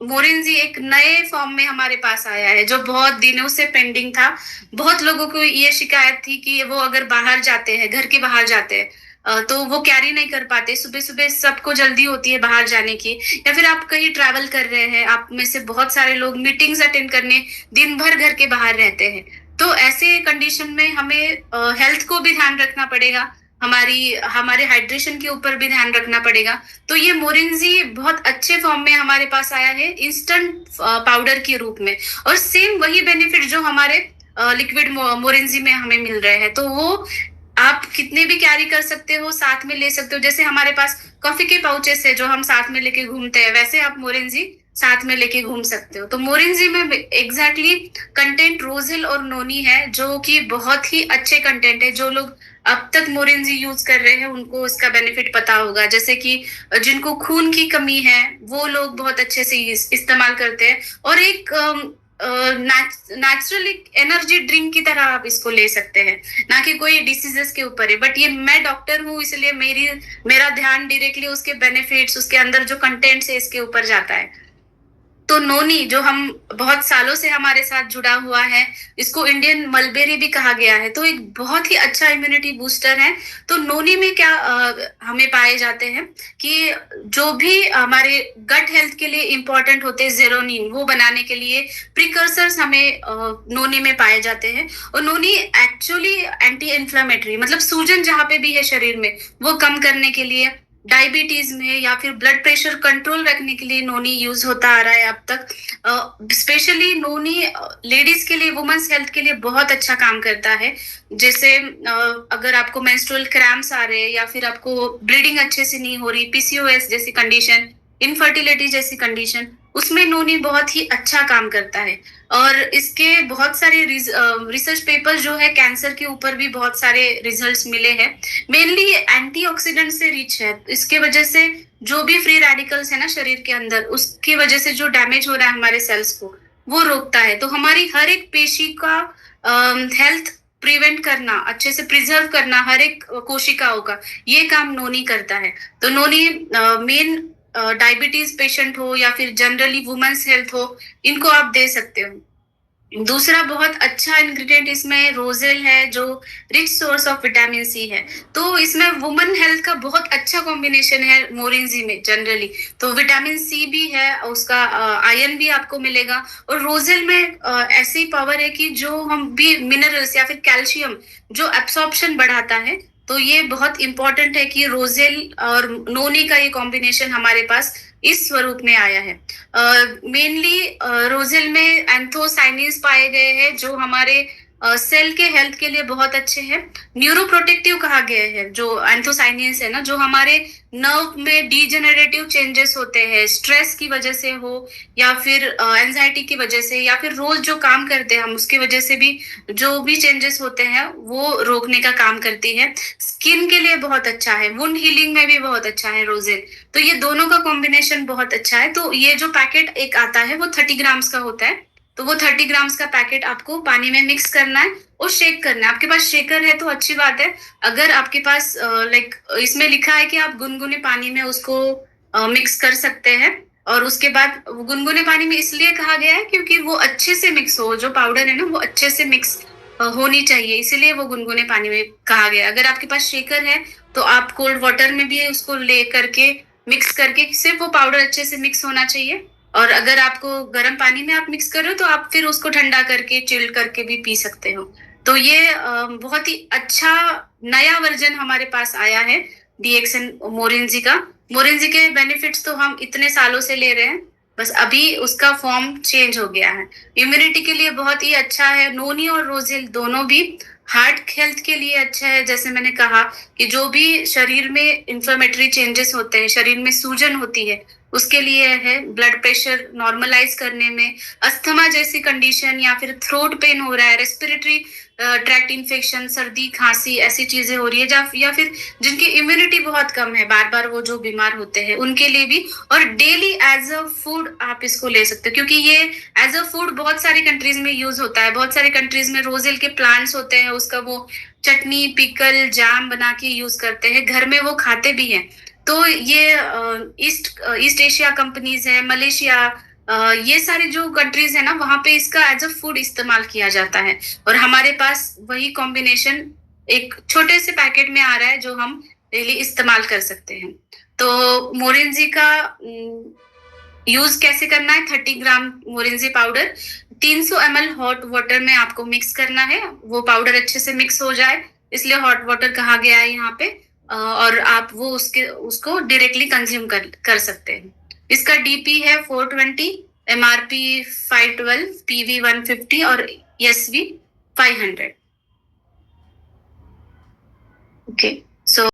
मोरिंजी एक नए फॉर्म में हमारे पास आया है, जो बहुत दिनों से पेंडिंग था। बहुत लोगों को ये शिकायत थी कि वो अगर बाहर जाते हैं, घर के बाहर जाते हैं, तो वो कैरी नहीं कर पाते। सुबह सुबह सबको जल्दी होती है बाहर जाने की, या फिर आप कहीं ट्रैवल कर रहे हैं, आप में से बहुत सारे लोग मीटिंग्स अटेंड करने दिन भर घर के बाहर रहते हैं। तो ऐसे कंडीशन में हमें हेल्थ को भी ध्यान रखना पड़ेगा, हमारे हाइड्रेशन के ऊपर भी ध्यान रखना पड़ेगा। तो ये मोरिंजी बहुत अच्छे फॉर्म में हमारे पास आया है, इंस्टेंट पाउडर के रूप में। और सेम वही बेनिफिट जो हमारे लिक्विड मोरिंजी में हमें मिल रहे हैं, तो वो आप कितने भी कैरी कर सकते हो, साथ में ले सकते हो। जैसे हमारे पास कॉफी के पाउचेस है जो हम साथ में लेके घूमते हैं, वैसे आप मोरिंजी साथ में लेके घूम सकते हो। तो मोरिंजी में एग्जैक्टली कंटेंट रोजिल और नोनी है, जो कि बहुत ही अच्छे कंटेंट है। जो लोग अब तक मोरिंजी यूज कर रहे हैं उनको इसका बेनिफिट पता होगा। जैसे कि जिनको खून की कमी है, वो लोग बहुत अच्छे से इस्तेमाल करते हैं। और एक नेचुरल एनर्जी ड्रिंक की तरह आप इसको ले सकते हैं, ना कि कोई डिसीजेस के ऊपर है। बट ये मैं डॉक्टर हूँ, इसलिए मेरा ध्यान डायरेक्टली उसके बेनिफिट्स, उसके अंदर जो कंटेंट्स है, इसके ऊपर जाता है। तो नोनी जो हम बहुत सालों से हमारे साथ जुड़ा हुआ है, इसको इंडियन मलबेरी भी कहा गया है, तो एक बहुत ही अच्छा इम्यूनिटी बूस्टर है। तो नोनी में क्या हमें पाए जाते हैं कि जो भी हमारे गट हेल्थ के लिए इंपॉर्टेंट होते हैं, जेरोनिन, वो बनाने के लिए प्रिकर्सर्स हमें नोनी में पाए जाते हैं। और नोनी एक्चुअली एंटी इन्फ्लामेटरी, मतलब सूजन जहां पे भी है शरीर में, वो कम करने के लिए, डायबिटीज में या फिर ब्लड प्रेशर कंट्रोल रखने के लिए नोनी यूज होता आ रहा है अब तक। स्पेशली नोनी लेडीज के लिए, वुमेन्स हेल्थ के लिए बहुत अच्छा काम करता है। जैसे अगर आपको मेंस्ट्रुअल क्रैम्प्स आ रहे हैं, या फिर आपको ब्लीडिंग अच्छे से नहीं हो रही, पीसीओएस जैसी कंडीशन, इनफर्टिलिटी जैसी कंडीशन, उसमें नोनी बहुत ही अच्छा काम करता है। और इसके बहुत सारे रिसर्च पेपर जो है कैंसर के ऊपर भी बहुत सारे रिजल्ट्स मिले हैं। मेनली एंटीऑक्सीडेंट से रिच है, इसके वजह से जो भी फ्री रेडिकल्स है ना शरीर के अंदर, उसकी वजह से जो डैमेज हो रहा है हमारे सेल्स को, वो रोकता है। तो हमारी हर एक पेशी का हेल्थ प्रिवेंट करना, अच्छे से प्रिजर्व करना हर एक कोशिकाओं का, ये काम नोनी करता है। तो नोनी मेन डायबिटीज पेशेंट हो या फिर जनरली वुमेन्स हेल्थ हो, इनको आप दे सकते हो। दूसरा बहुत अच्छा इंग्रेडिएंट इसमें रोजेल है, जो rich source of vitamin C है। तो इसमें वुमन हेल्थ का बहुत अच्छा कॉम्बिनेशन है मोरिंजी में जनरली। तो विटामिन सी भी है, उसका आयरन भी आपको मिलेगा। और रोजेल में ऐसी पावर है कि जो हम भी मिनरल्स या फिर कैल्शियम जो एब्सॉर्प्शन बढ़ाता है। तो ये बहुत इंपॉर्टेंट है कि रोजेल और नोनी का ये कॉम्बिनेशन हमारे पास इस स्वरूप में आया है। मेनली रोजेल में एंथोसाइनिन्स पाए गए हैं, जो हमारे सेल के हेल्थ के लिए बहुत अच्छे हैं। न्यूरोप्रोटेक्टिव कहा गया है जो एंथोसाइनिन्स है ना, जो हमारे नर्व में डीजेनरेटिव चेंजेस होते हैं, स्ट्रेस की वजह से हो, या फिर एंजाइटी की वजह से, या फिर रोज जो काम करते हैं हम उसकी वजह से भी जो भी चेंजेस होते हैं, वो रोकने का काम करती है। स्किन के लिए बहुत अच्छा है, वुंड हीलिंग में भी बहुत अच्छा है रोजेल। तो ये दोनों का कॉम्बिनेशन बहुत अच्छा है। तो ये जो पैकेट एक आता है वो 30 ग्राम्स का होता है। तो वो 30 ग्राम्स का पैकेट आपको पानी में मिक्स करना है और शेक करना है। आपके पास शेकर है तो अच्छी बात है। अगर आपके पास इसमें लिखा है कि आप गुनगुने पानी में उसको मिक्स कर सकते हैं। और उसके बाद गुनगुने पानी में इसलिए कहा गया है क्योंकि वो अच्छे से मिक्स हो, जो पाउडर है ना वो अच्छे से मिक्स होनी चाहिए, इसीलिए वो गुनगुने पानी में कहा गया। अगर आपके पास शेकर है तो आप कोल्ड वाटर में भी उसको ले करके मिक्स करके, सिर्फ वो पाउडर अच्छे से मिक्स होना चाहिए। और अगर आपको गर्म पानी में आप मिक्स कर रहे हो तो आप फिर उसको ठंडा करके चिल करके भी पी सकते हो। तो ये बहुत ही अच्छा नया वर्जन हमारे पास आया है डीएक्सन मोरिंजी का। मोरिंजी के बेनिफिट्स तो हम इतने सालों से ले रहे हैं, बस अभी उसका फॉर्म चेंज हो गया है। इम्यूनिटी के लिए बहुत ही अच्छा है। नोनी और रोजिल दोनों भी हार्ट हेल्थ के लिए अच्छा है। जैसे मैंने कहा कि जो भी शरीर में इंफ्लेमेटरी चेंजेस होते हैं, शरीर में सूजन होती है, उसके लिए है। ब्लड प्रेशर नॉर्मलाइज करने में, अस्थमा जैसी कंडीशन, या फिर थ्रोट पेन हो रहा है, रेस्पिरेटरी ट्रैक्ट इन्फेक्शन, सर्दी खांसी ऐसी चीजें हो रही है, या फिर जिनकी इम्यूनिटी बहुत कम है, बार बार वो जो बीमार होते हैं, उनके लिए भी। और डेली एज अ फूड आप इसको ले सकते हो, क्योंकि ये एज अ फूड बहुत सारी कंट्रीज में यूज होता है। बहुत सारी कंट्रीज में रोजेल के प्लांट्स होते हैं, उसका वो चटनी, पिकल, जाम बना के यूज करते हैं, घर में वो खाते भी हैं। तो ये ईस्ट ईस्ट एशिया कंपनीज है, मलेशिया, ये सारी जो कंट्रीज है ना, वहां पे इसका एज अ फूड इस्तेमाल किया जाता है, और हमारे पास वही कॉम्बिनेशन एक छोटे से पैकेट में आ रहा है जो हम डेली इस्तेमाल कर सकते हैं। तो मोरिंजी का यूज कैसे करना है? 30 ग्राम मोरिंजी पाउडर 300 ml हॉट वाटर में आपको मिक्स करना है। वो पाउडर अच्छे से मिक्स हो जाए, इसलिए हॉट वाटर कहा गया है यहाँ पे। और आप वो उसको डायरेक्टली कंज्यूम कर सकते हैं। इसका डीपी है 420, एमआरपी 512, पीवी 150 और एसवी 500। ओके, सो